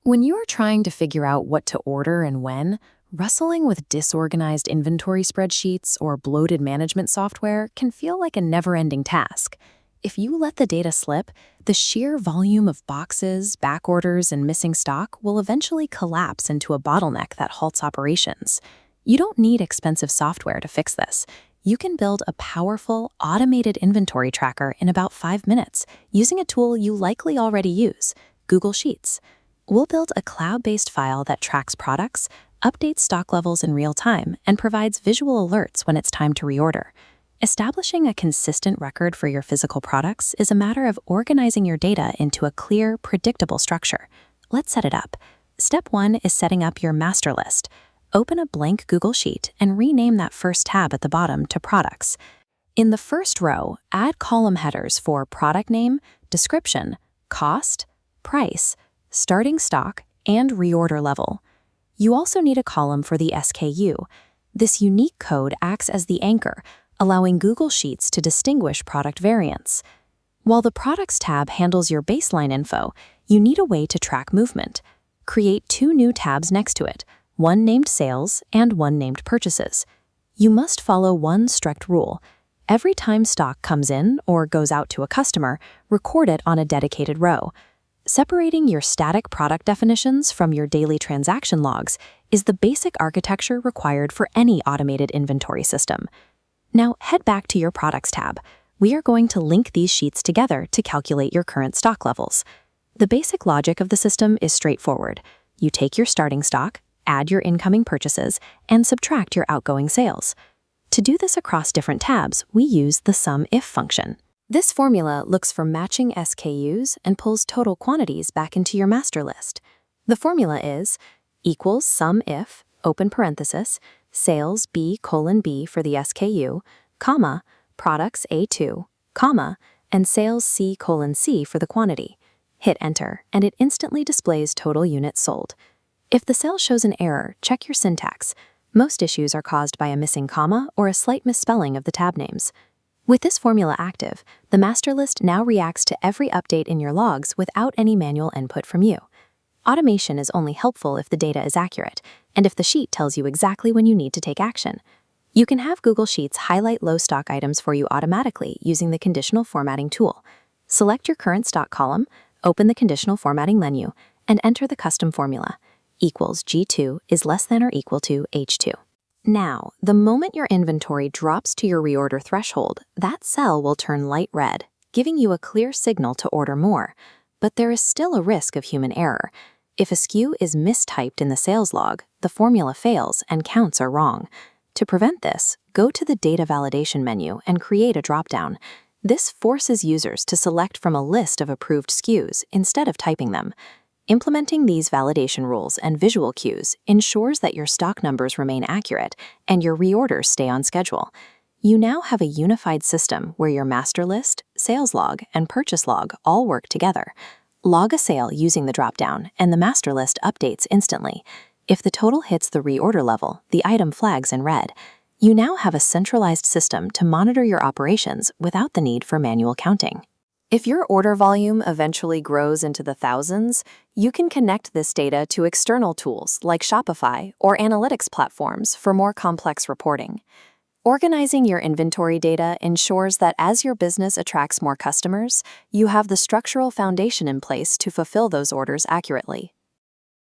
When you are trying to figure out what to order and when, wrestling with disorganized inventory spreadsheets or bloated management software can feel like a never-ending task. If you let the data slip, the sheer volume of boxes, back orders, and missing stock will eventually collapse into a bottleneck that halts operations. You don't need expensive software to fix this. You can build a powerful, automated inventory tracker in about 5 minutes using a tool you likely already use, Google Sheets. We'll build a cloud-based file that tracks products, updates stock levels in real time, and provides visual alerts when it's time to reorder. Establishing a consistent record for your physical products is a matter of organizing your data into a clear, predictable structure. Let's set it up. Step 1 is setting up your master list. Open a blank Google Sheet and rename that first tab at the bottom to Products. In the first row, add column headers for product name, description, cost, price, starting stock, and reorder level. You also need a column for the SKU. This unique code acts as the anchor, allowing Google Sheets to distinguish product variants. While the Products tab handles your baseline info, you need a way to track movement. Create 2 new tabs next to it, one named Sales and one named Purchases. You must follow one strict rule. Every time stock comes in or goes out to a customer, record it on a dedicated row. Separating your static product definitions from your daily transaction logs is the basic architecture required for any automated inventory system. Now head back to your Products tab. We are going to link these sheets together to calculate your current stock levels. The basic logic of the system is straightforward. You take your starting stock, add your incoming purchases, and subtract your outgoing sales. To do this across different tabs, we use the SUM-IF function. This formula looks for matching SKUs and pulls total quantities back into your master list. The formula is equals SUM-IF, open parenthesis, sales B:B for the SKU, comma, products A2, comma, and sales C:C for the quantity. Hit enter, and it instantly displays total units sold. If the cell shows an error, check your syntax. Most issues are caused by a missing comma or a slight misspelling of the tab names. With this formula active, the master list now reacts to every update in your logs without any manual input from you. Automation is only helpful if the data is accurate, and if the sheet tells you exactly when you need to take action. You can have Google Sheets highlight low stock items for you automatically using the conditional formatting tool. Select your current stock column, open the conditional formatting menu, and enter the custom formula. Equals G2 is less than or equal to H2. Now, the moment your inventory drops to your reorder threshold, that cell will turn light red, giving you a clear signal to order more. But there is still a risk of human error. If a SKU is mistyped in the sales log, the formula fails and counts are wrong. To prevent this, go to the Data Validation menu and create a dropdown. This forces users to select from a list of approved SKUs instead of typing them. Implementing these validation rules and visual cues ensures that your stock numbers remain accurate and your reorders stay on schedule. You now have a unified system where your master list, sales log, and purchase log all work together. Log a sale using the dropdown, and the master list updates instantly. If the total hits the reorder level, the item flags in red. You now have a centralized system to monitor your operations without the need for manual counting. If your order volume eventually grows into the thousands, you can connect this data to external tools like Shopify or analytics platforms for more complex reporting. Organizing your inventory data ensures that as your business attracts more customers, you have the structural foundation in place to fulfill those orders accurately.